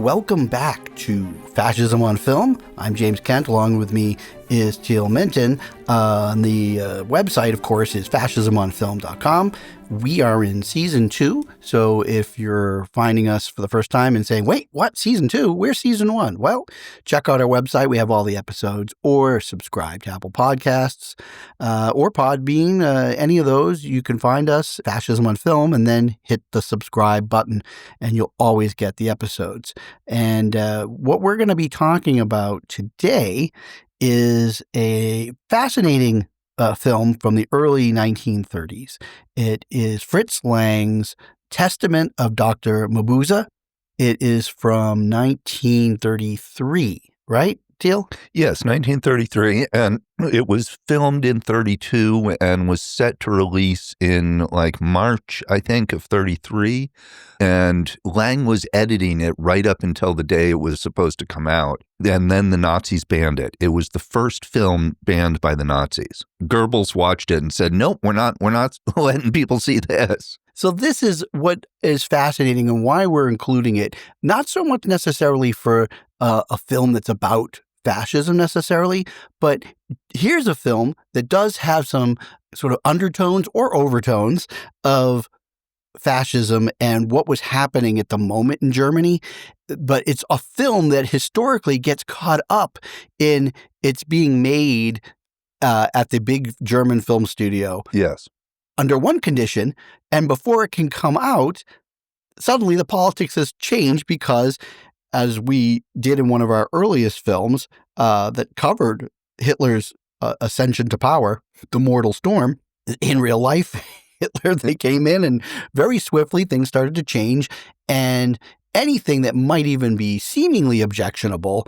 welcome back to Fascism on Film. I'm James Kent. Along with me is Teal. The website, of course, is fascismonfilm.com. We are in Season 2, so if you're finding us for the first time and saying, wait, what, Season 2? Where's Season 1? Well, check out our website. We have all the episodes, or subscribe to Apple Podcasts or Podbean. Any of those, you can find us, Fascism on Film, and then hit the subscribe button, and you'll always get the episodes. And what we're going to be talking about today is a fascinating film from the early 1930s. It is Fritz Lang's Testament of Dr. Mabuse. It is from 1933, right, Teal? Yes, 1933, and it was filmed in 32 and was set to release in like March, I think, of 33, and Lang was editing it right up until the day it was supposed to come out, and then the Nazis banned it. It was the first film banned by the Nazis. Goebbels watched it and said, nope, we're not letting people see this. So this is what is fascinating and why we're including it, not so much necessarily for a film that's about fascism necessarily, but here's a film that does have some sort of undertones or overtones of fascism and what was happening at the moment in Germany. But it's a film that historically gets caught up in it's being made at the big German film studio. Yes. Under one condition, and before it can come out, suddenly the politics has changed because, as we did in one of our earliest films that covered Hitler's ascension to power, The Mortal Storm, in real life, Hitler, they came in and very swiftly things started to change, and anything that might even be seemingly objectionable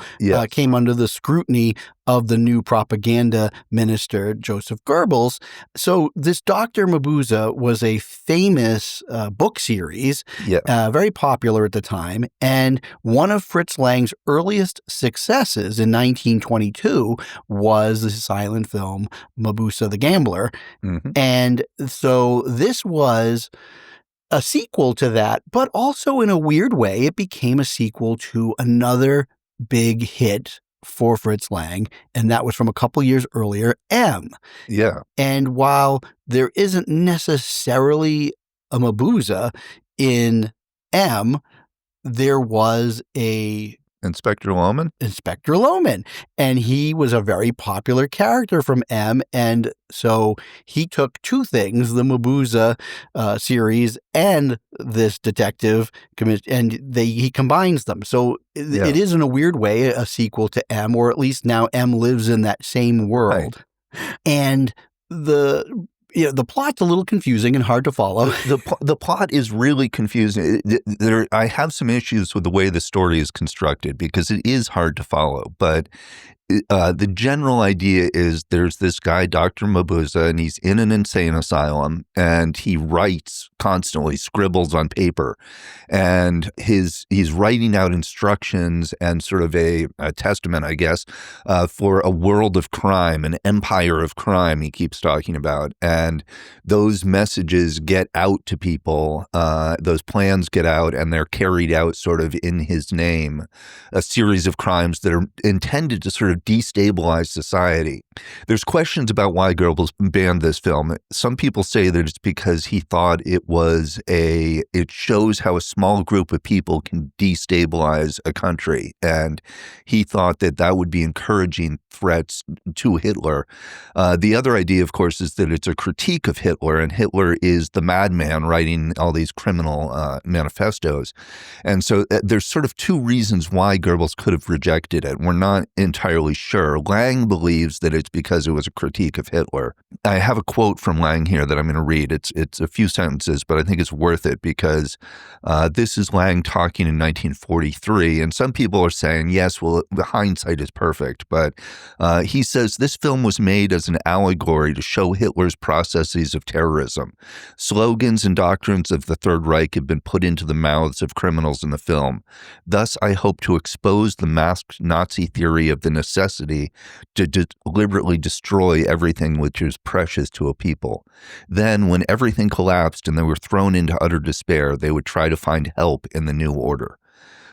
came under the scrutiny of the new propaganda minister, Joseph Goebbels. So this Dr. Mabuse was a famous book series, very popular at the time, and one of Fritz Lang's earliest successes in 1922 was the silent film Mabuse the Gambler. Mm-hmm. And so this was a sequel to that, but also in a weird way, it became a sequel to another big hit for Fritz Lang, and that was from a couple years earlier, M. Yeah. And while there isn't necessarily a Mabuse in M, there was a Inspector Loman. And he was a very popular character from M. And so he took two things, the Mabuse series and this detective, and he combines them. So it is in a weird way a sequel to M, or at least now M lives in that same world. Right. And the plot's a little confusing and hard to follow. The plot is really confusing. I have some issues with the way the story is constructed because it is hard to follow. But the general idea is there's this guy, Dr. Mabuse, and he's in an insane asylum, and he writes constantly, scribbles on paper, and he's writing out instructions and sort of a testament, I guess, for a world of crime, an empire of crime he keeps talking about. And those messages get out to people, those plans get out, and they're carried out sort of in his name, a series of crimes that are intended to sort of destabilize society. There's questions about why Goebbels banned this film. Some people say that it's because he thought it shows how a small group of people can destabilize a country. And he thought that would be encouraging threats to Hitler. The other idea, of course, is that it's a critique of Hitler, and Hitler is the madman writing all these criminal manifestos. And so there's sort of two reasons why Goebbels could have rejected it. We're not entirely sure. Lang believes that it's because it was a critique of Hitler. I have a quote from Lang here that I'm going to read. It's a few sentences, but I think it's worth it because this is Lang talking in 1943, and some people are saying, yes, well, the hindsight is perfect, but he says this film was made as an allegory to show Hitler's processes of terrorism. Slogans and doctrines of the Third Reich have been put into the mouths of criminals in the film. Thus, I hope to expose the masked Nazi theory of the necessity to deliberately destroy everything which is precious to a people. Then, when everything collapsed and they were thrown into utter despair, they would try to find help in the new order.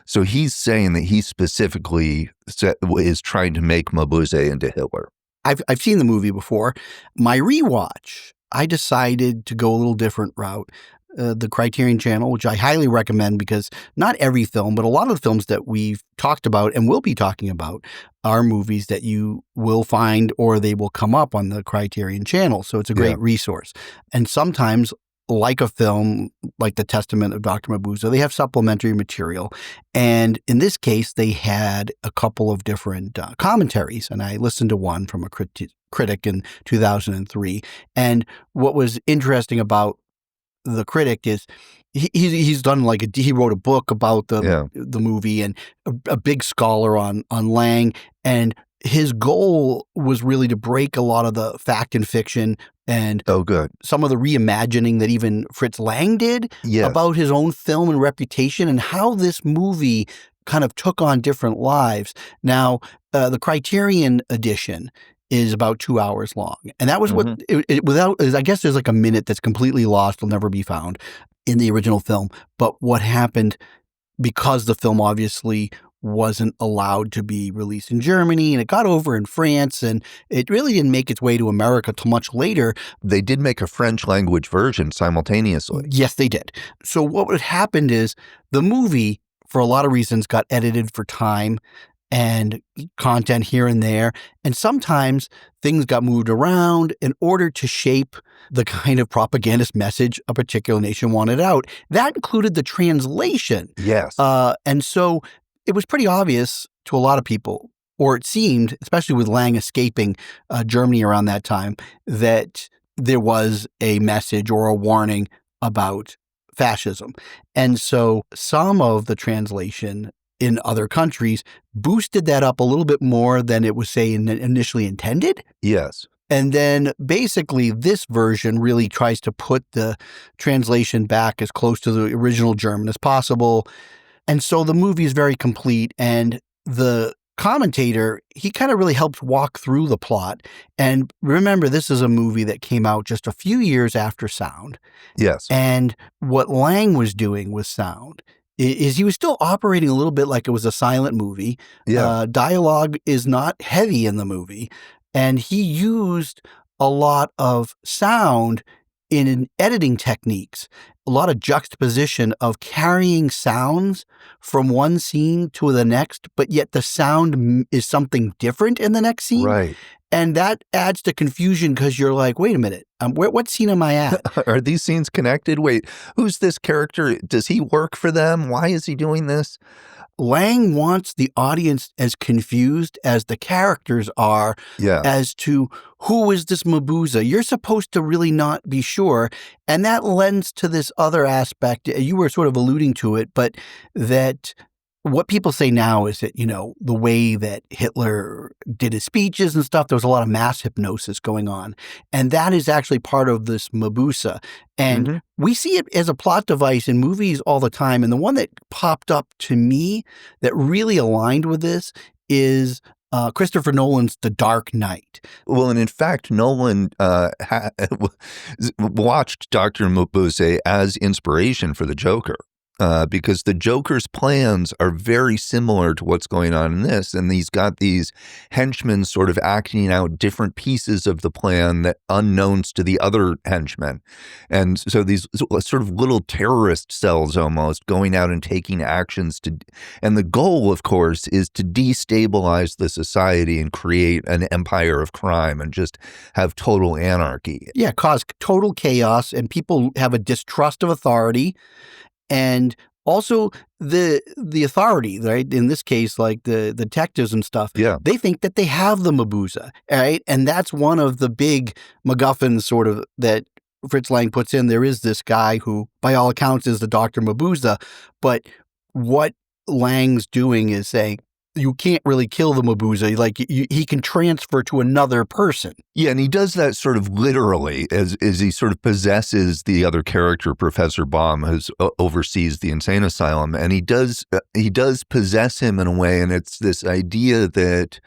So he's saying that he specifically is trying to make Mabuse into Hitler. I've seen the movie before. My rewatch, I decided to go a little different route. The Criterion Channel, which I highly recommend because not every film, but a lot of the films that we've talked about and will be talking about are movies that you will find or they will come up on the Criterion Channel. So it's a great resource. And sometimes, like a film like The Testament of Dr. Mabuse, they have supplementary material. And in this case, they had a couple of different commentaries. And I listened to one from a critic in 2003. And what was interesting about the critic is he's done he wrote a book about the movie and a big scholar on Lang, and his goal was really to break a lot of the fact and fiction and some of the reimagining that even Fritz Lang did about his own film and reputation and how this movie kind of took on different lives. Now, the Criterion edition is about 2 hours long. And that was what I guess there's like a minute that's completely lost, will never be found in the original film. But what happened, because the film obviously wasn't allowed to be released in Germany and it got over in France and it really didn't make its way to America till much later. They did make a French language version simultaneously. Yes, they did. So what would happen is the movie, for a lot of reasons, got edited for time and content here and there. And sometimes things got moved around in order to shape the kind of propagandist message a particular nation wanted out. That included the translation. Yes. And so it was pretty obvious to a lot of people, or it seemed, especially with Lang escaping Germany around that time, that there was a message or a warning about fascism. And so some of the translation in other countries boosted that up a little bit more than it was, say, initially intended. Yes. And then basically this version really tries to put the translation back as close to the original German as possible. And so the movie is very complete. And the commentator, he kind of really helps walk through the plot. And remember, this is a movie that came out just a few years after sound. Yes. And what Lang was doing with sound is he was still operating a little bit like it was a silent movie. Dialogue is not heavy in the movie. And he used a lot of sound in editing techniques, a lot of juxtaposition of carrying sounds from one scene to the next, but yet the sound is something different in the next scene. Right. And that adds to confusion because you're like, wait a minute, what scene am I at? Are these scenes connected? Wait, who's this character? Does he work for them? Why is he doing this? Lang wants the audience as confused as the characters are as to who is this Mabuse. You're supposed to really not be sure. And that lends to this other aspect. You were sort of alluding to it, but that what people say now is that, the way that Hitler did his speeches and stuff, there was a lot of mass hypnosis going on. And that is actually part of this Mabuse. And we see it as a plot device in movies all the time. And the one that popped up to me that really aligned with this is Christopher Nolan's The Dark Knight. Well, and in fact, Nolan watched Dr. Mabuse as inspiration for the Joker. Because the Joker's plans are very similar to what's going on in this. And he's got these henchmen sort of acting out different pieces of the plan that unknowns to the other henchmen. And so these sort of little terrorist cells almost going out and taking actions and the goal, of course, is to destabilize the society and create an empire of crime and just have total anarchy. Yeah, cause total chaos, and people have a distrust of authority. And also the authority, right? In this case, like the detectives and stuff, they think that they have the Mabuse, right? And that's one of the big MacGuffins sort of that Fritz Lang puts in. There is this guy who, by all accounts, is the Dr. Mabuse, but what Lang's doing is saying, you can't really kill the Mabuse. Like he can transfer to another person. Yeah, and he does that sort of literally as he sort of possesses the other character, Professor Baum, who oversees the insane asylum, and he does possess him in a way. And it's this idea that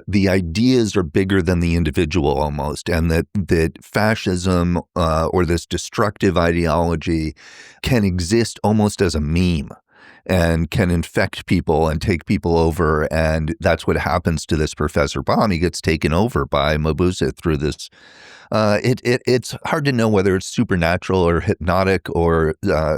the ideas are bigger than the individual almost, and that fascism or this destructive ideology can exist almost as a meme. and can infect people and take people over. And that's what happens to this Professor Baum. He gets taken over by Mabuse through this. It's hard to know whether it's supernatural or hypnotic or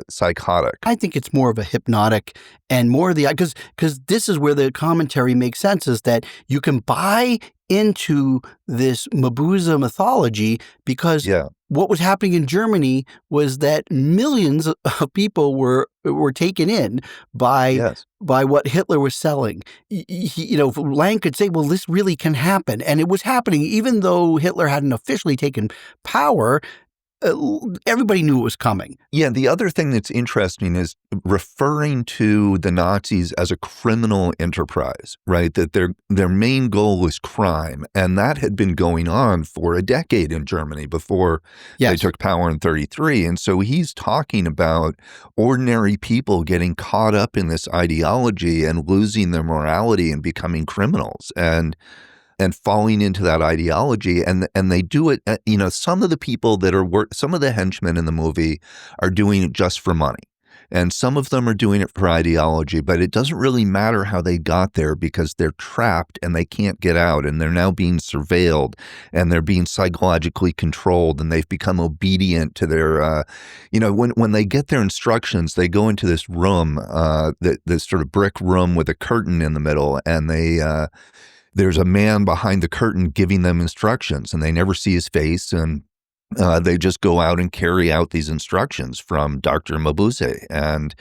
psychotic. I think it's more of a hypnotic and more of the, because this is where the commentary makes sense, is that you can buy into this Mabuse mythology because what was happening in Germany was that millions of people were taken in by what Hitler was selling. Lang could say, well, this really can happen. And it was happening even though Hitler hadn't officially taken power. Everybody knew it was coming. Yeah, the other thing that's interesting is referring to the Nazis as a criminal enterprise, right? That their main goal was crime, and that had been going on for a decade in Germany before they took power in 1933. And so he's talking about ordinary people getting caught up in this ideology and losing their morality and becoming criminals. And falling into that ideology, and they do it. Some of the people that some of the henchmen in the movie are doing it just for money, and some of them are doing it for ideology. But it doesn't really matter how they got there because they're trapped and they can't get out, and they're now being surveilled, and they're being psychologically controlled, and they've become obedient to their. When they get their instructions, they go into this room, this sort of brick room with a curtain in the middle, and there's a man behind the curtain giving them instructions, and they never see his face, and they just go out and carry out these instructions from Dr. Mabuse. And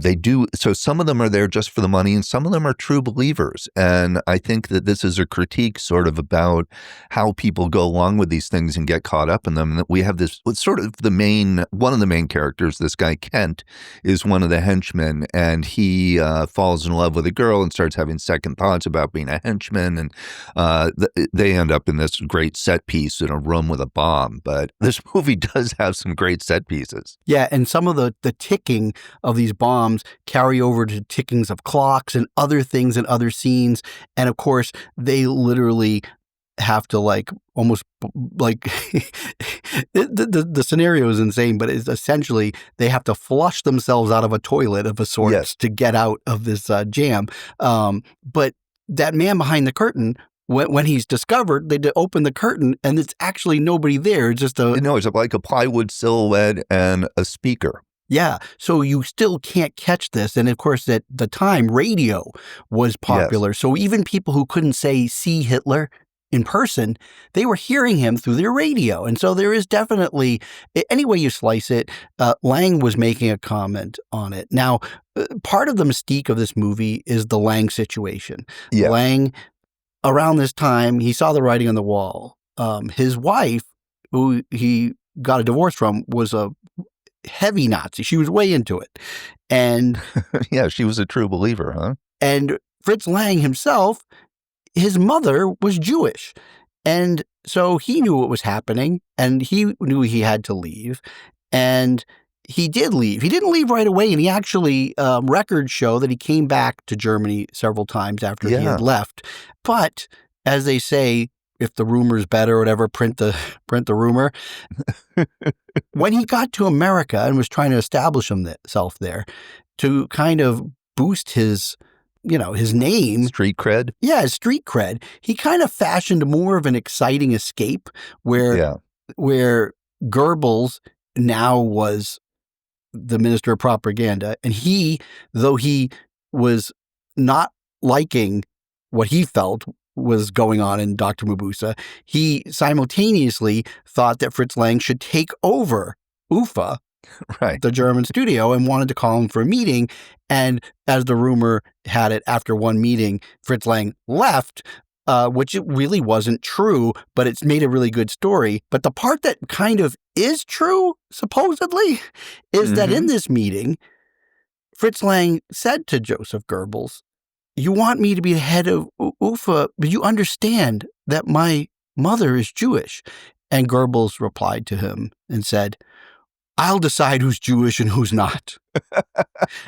they do. So some of them are there just for the money, and some of them are true believers. And I think that this is a critique sort of about how people go along with these things and get caught up in them. And that we have this sort of one of the main characters, this guy Kent, is one of the henchmen, and he falls in love with a girl and starts having second thoughts about being a henchman. And they end up in this great set piece in a room with a bomb. But this movie does have some great set pieces. Yeah, and some of the ticking of these bombs carry over to tickings of clocks and other things in other scenes. And of course, they literally have to almost the scenario is insane, but it's essentially they have to flush themselves out of a toilet of a sort to get out of this jam. But that man behind the curtain, when he's discovered, they open the curtain and it's actually nobody there. It's just it's like a plywood silhouette and a speaker. Yeah. So you still can't catch this. And of course, at the time, radio was popular. So even people who couldn't see Hitler in person, they were hearing him through their radio. And so there is definitely, any way you slice it, Lang was making a comment on it. Now, part of the mystique of this movie is the Lang situation. Yeah. Lang, around this time, he saw the writing on the wall. His wife, who he got a divorce from, was a heavy Nazi. She was way into it. And yeah, she was a true believer, huh? And Fritz Lang himself, his mother was Jewish. And so he knew what was happening, and he knew he had to leave. And he did leave. He didn't leave right away, and he actually, records show that he came back to Germany several times after he had left. But as they say, if the rumor's better or whatever, print the rumor. When he got to America and was trying to establish himself there to kind of boost his name. Street cred? Yeah, his street cred. He kind of fashioned more of an exciting escape where Goebbels now was the minister of propaganda. And though he was not liking what he felt was going on in Dr. Mabuse, he simultaneously thought that Fritz Lang should take over UFA, the German studio, and wanted to call him for a meeting. And as the rumor had it, after one meeting, Fritz Lang left, which it really wasn't true, but it's made a really good story. But the part that kind of is true, supposedly, is that in this meeting, Fritz Lang said to Joseph Goebbels, "You want me to be the head of UFA, but you understand that my mother is Jewish." And Goebbels replied to him and said, "I'll decide who's Jewish and who's not."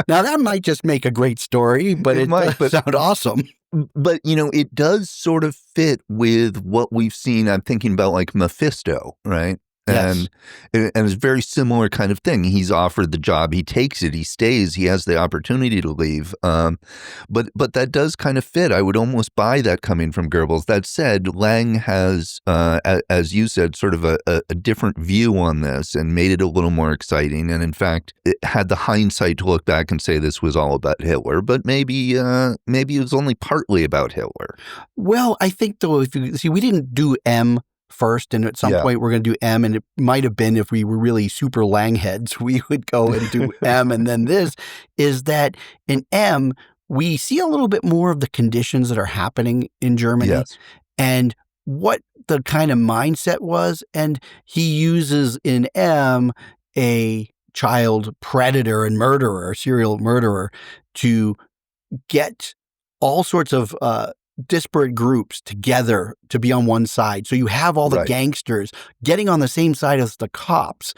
Now, that might just make a great story, but it might sound awesome. But, it does sort of fit with what we've seen. I'm thinking about like Mephisto, right? And it's a very similar kind of thing. He's offered the job, he takes it, he stays, he has the opportunity to leave. But that does kind of fit. I would almost buy that coming from Goebbels. That said, Lang has, as you said, sort of a different view on this and made it a little more exciting. And in fact, it had the hindsight to look back and say this was all about Hitler, but maybe it was only partly about Hitler. Well, I think though, if you see, we didn't do M first, and at some point we're going to do M, and it might have been, if we were really super Lang heads, we would go and do M, and then this is that in M, we see a little bit more of the conditions that are happening in Germany and what the kind of mindset was, and he uses in M a child predator and murderer, serial murderer, to get all sorts of disparate groups together to be on one side. So you have all the gangsters getting on the same side as the cops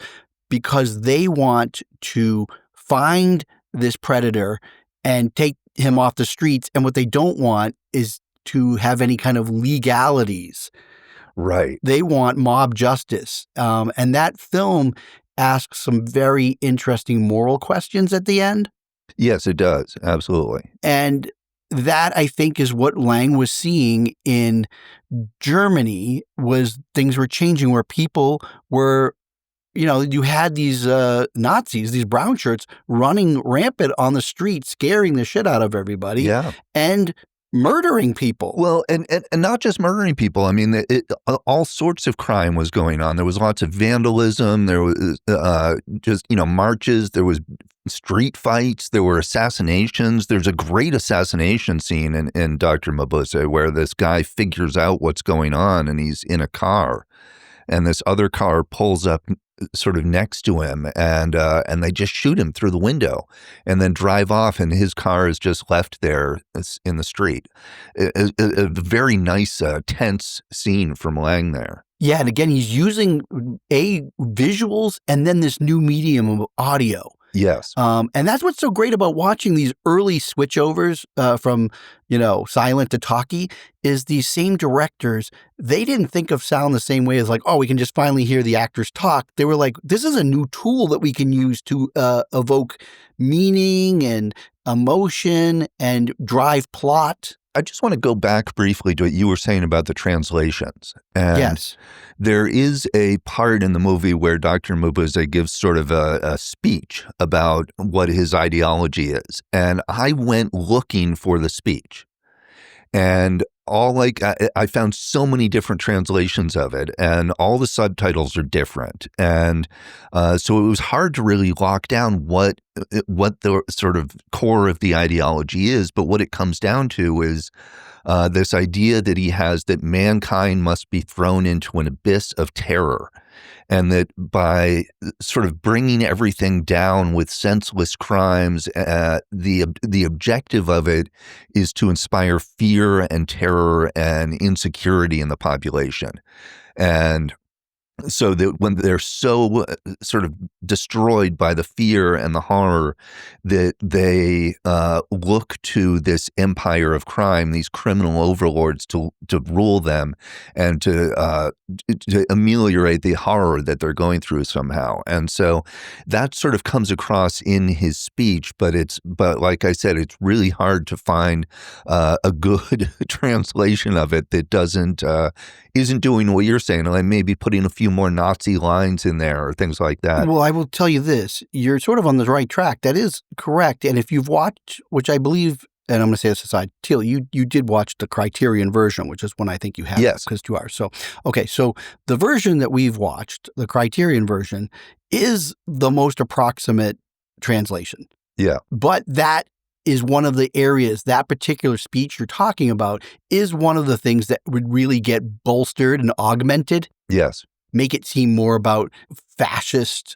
because they want to find this predator and take him off the streets. And what they don't want is to have any kind of legalities. Right. They want mob justice. And that film asks some very interesting moral questions at the end. Yes, it does. Absolutely. And that, I think, is what Lang was seeing in Germany, was things were changing where people were, you had these Nazis, these brown shirts running rampant on the street, scaring the shit out of everybody and murdering people. Well, and not just murdering people. I mean, all sorts of crime was going on. There was lots of vandalism. There was just, marches. There was street fights. There were assassinations. There's a great assassination scene in Dr. Mabuse where this guy figures out what's going on, and he's in a car, and this other car pulls up sort of next to him, and they just shoot him through the window and then drive off, and his car is just left there in the street. A very nice, tense scene from Lang there. Yeah, and again, he's using visuals and then this new medium of audio. Yes. And that's what's so great about watching these early switchovers from, silent to talkie, is these same directors, they didn't think of sound the same way as like, oh, we can just finally hear the actors talk. They were like, this is a new tool that we can use to evoke meaning and emotion and drive plot. I just want to go back briefly to what you were saying about the translations. And there is a part in the movie where Dr. Mabuse gives sort of a speech about what his ideology is. And I went looking for the speech. And I found so many different translations of it, and all the subtitles are different. And so it was hard to really lock down what the sort of core of the ideology is. But what it comes down to is this idea that he has that mankind must be thrown into an abyss of terror, and that by sort of bringing everything down with senseless crimes, the objective of it is to inspire fear and terror and insecurity in the population. And so that when they're so sort of destroyed by the fear and the horror, that they look to this empire of crime, these criminal overlords, to rule them and to ameliorate the horror that they're going through somehow. And so that sort of comes across in his speech, but like I said, it's really hard to find a good translation of it that isn't doing what you're saying, like maybe putting a few more Nazi lines in there or things like that. Well, I will tell you this. You're sort of on the right track. That is correct. And if you've watched, which I believe, and I'm going to say this aside, Teal, you did watch the Criterion version, which is one I think you have. Yes. Because 2 hours. So, okay. So the version that we've watched, the Criterion version, is the most approximate translation. Yeah. But that is one of the areas, that particular speech you're talking about is one of the things that would really get bolstered and augmented. Yes. Make it seem more about fascist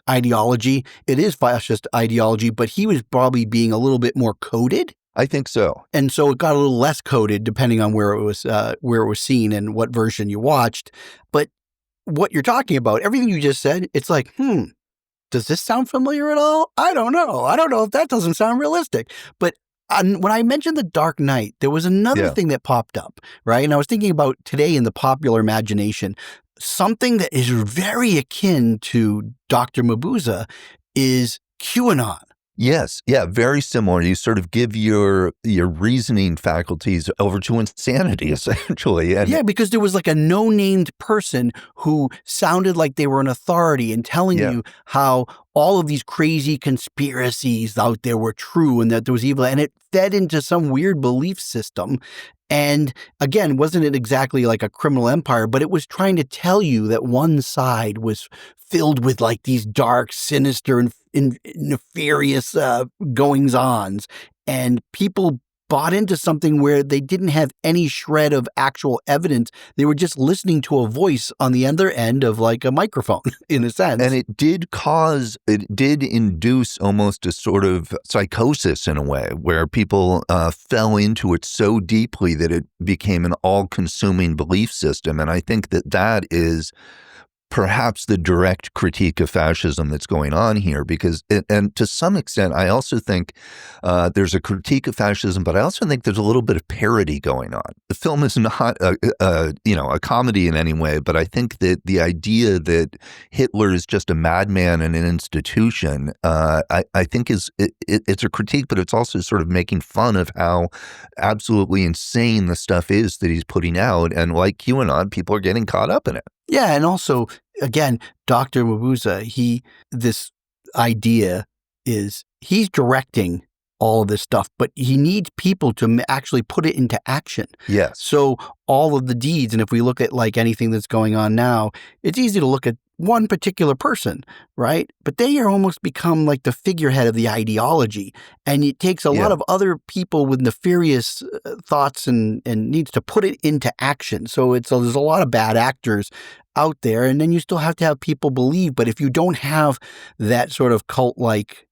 ideology. It is fascist ideology, but he was probably being a little bit more coded. I think so. And so it got a little less coded depending on where it was seen and what version you watched. But what you're talking about, everything you just said, it's like, does this sound familiar at all? I don't know. I don't know if that doesn't sound realistic. But when I mentioned The Dark Knight, there was another thing that popped up, right? And I was thinking about today in the popular imagination, something that is very akin to Dr. Mabuse is QAnon. Yes. Yeah. Very similar. You sort of give your reasoning faculties over to insanity, essentially. And yeah, because there was like a no-named person who sounded like they were an authority and telling you how all of these crazy conspiracies out there were true and that there was evil. And it fed into some weird belief system. And again, wasn't it exactly like a criminal empire, but it was trying to tell you that one side was filled with like these dark, sinister, and nefarious goings-ons. And people bought into something where they didn't have any shred of actual evidence. They were just listening to a voice on the other end of like a microphone, in a sense. And it did induce almost a sort of psychosis in a way, where people fell into it so deeply that it became an all-consuming belief system. And I think that is perhaps the direct critique of fascism that's going on here, because, and to some extent, I also think there's a critique of fascism, but I also think there's a little bit of parody going on. The film is not a comedy in any way, but I think that the idea that Hitler is just a madman and an institution, I think it's a critique, but it's also sort of making fun of how absolutely insane the stuff is that he's putting out, and like QAnon, people are getting caught up in it. Yeah, and also, again, Dr. Mabuse, this idea is he's directing all of this stuff, but he needs people to actually put it into action. Yes. So all of the deeds, and if we look at like anything that's going on now, it's easy to look at one particular person, right? But they are almost become like the figurehead of the ideology. And it takes a lot of other people with nefarious thoughts and needs to put it into action. So there's a lot of bad actors out there, and then you still have to have people believe. But if you don't have that sort of cult-like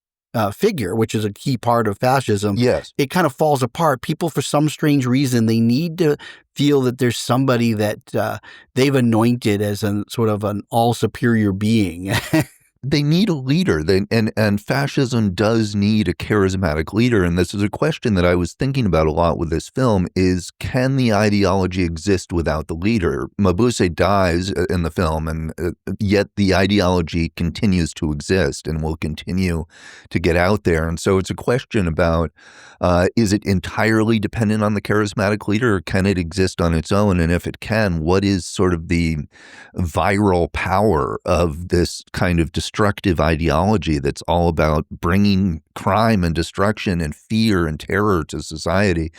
figure, which is a key part of fascism, it kind of falls apart. People, for some strange reason, they need to feel that there's somebody that they've anointed as a sort of an all-superior being. They need a leader, and fascism does need a charismatic leader. And this is a question that I was thinking about a lot with this film: is can the ideology exist without the leader? Mabuse dies in the film, and yet the ideology continues to exist and will continue to get out there. And so it's a question about, is it entirely dependent on the charismatic leader, or can it exist on its own? And if it can, what is sort of the viral power of this kind of destructive ideology that's all about bringing crime and destruction and fear and terror to society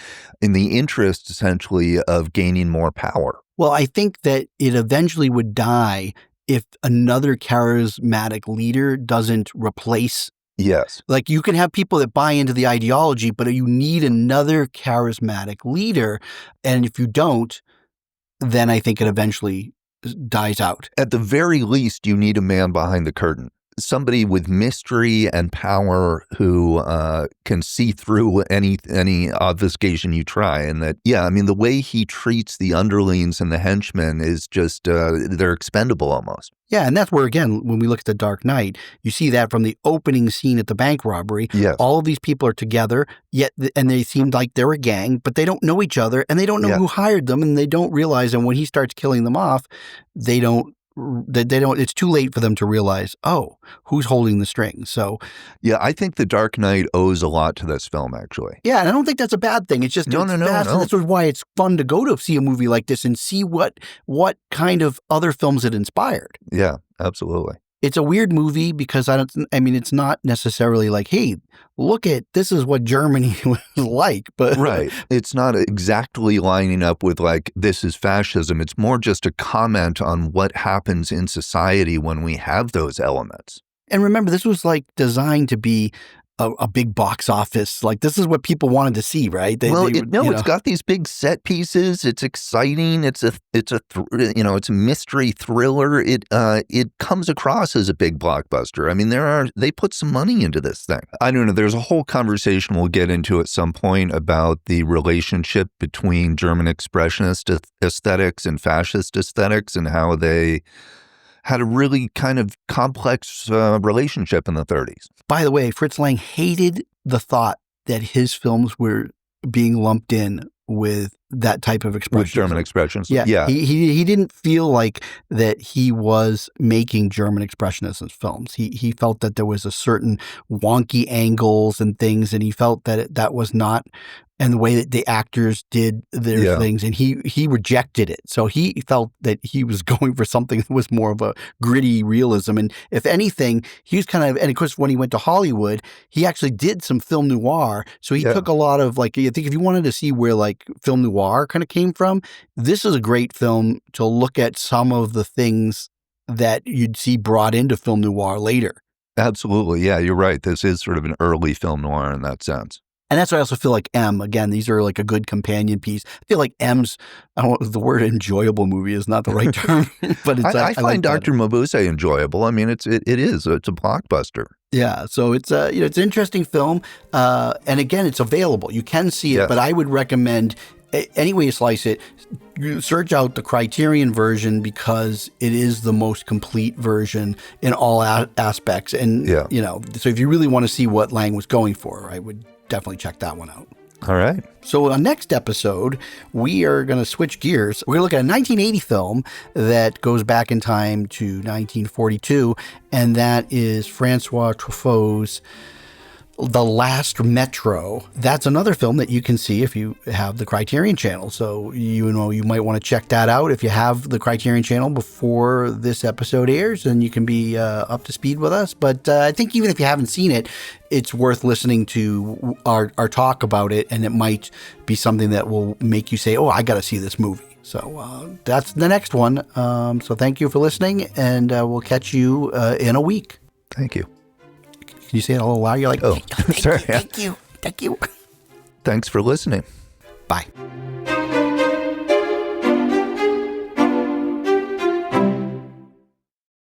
in the interest, essentially, of gaining more power? Well, I think that it eventually would die if another charismatic leader doesn't replace. Yes. Like, you can have people that buy into the ideology, but you need another charismatic leader. And if you don't, then I think it eventually dies out. At the very least, you need a man behind the curtain. Somebody with mystery and power who can see through any obfuscation you try. And that, the way he treats the underlings and the henchmen is just, they're expendable almost. Yeah, and that's where, again, when we look at The Dark Knight, you see that from the opening scene at the bank robbery. Yes. All of these people are together, and they seem like they're a gang, but they don't know each other, and they don't know who hired them, and they don't realize, and when he starts killing them off, they don't, it's too late for them to realize, oh, who's holding the strings. So yeah, I think The Dark Knight owes a lot to this film, actually. Yeah, and I don't think that's a bad thing. It's just no. That's why it's fun to go to see a movie like this and see what kind of other films it inspired. Yeah, absolutely. It's a weird movie because it's not necessarily like, hey, look at, this is what Germany was like. But right. It's not exactly lining up with like, this is fascism. It's more just a comment on what happens in society when we have those elements. And remember, this was like designed to be a big box office. Like, this is what people wanted to see, right? It's got these big set pieces. It's exciting. It's a mystery thriller. It comes across as a big blockbuster. I mean, they put some money into this thing. I don't know. There's a whole conversation we'll get into at some point about the relationship between German expressionist aesthetics and fascist aesthetics, and how they had a really kind of complex relationship in the 30s. By the way, Fritz Lang hated the thought that his films were being lumped in with that type of expression. With German expressions. Yeah. He didn't feel like that he was making German expressionist films. He felt that there was a certain wonky angles and things, and he felt that that was not, and the way that the actors did their things, and he rejected it. So he felt that he was going for something that was more of a gritty realism. And if anything, he was kind of, and of course, when he went to Hollywood, he actually did some film noir. So he took a lot of, like, I think if you wanted to see where like film noir kind of came from, this is a great film to look at some of the things that you'd see brought into film noir later. Absolutely. Yeah, you're right. This is sort of an early film noir in that sense. And that's why I also feel like M, again, these are like a good companion piece. I feel like M's, I don't know, the word enjoyable movie is not the right term, but it's, I find Dr. Mabuse enjoyable. I mean, it's a blockbuster. Yeah, so it's it's an interesting film, and again, it's available. You can see it, but I would recommend, any way you slice it, you search out the Criterion version because it is the most complete version in all aspects. And so if you really want to see what Lang was going for, I would definitely check that one out. All right. So on next episode, we are going to switch gears. We're going to look at a 1980 film that goes back in time to 1942, and that is Francois Truffaut's The Last Metro. That's another film that you can see if you have the Criterion channel. So you might want to check that out if you have the Criterion channel before this episode airs, and you can be up to speed with us. But I think even if you haven't seen it, it's worth listening to our talk about it, and it might be something that will make you say, oh, I got to see this movie. So that's the next one. So thank you for listening, and we'll catch you in a week. Thank you. Can you say it a little louder? You're like, sorry. Thank you. Thanks for listening. Bye.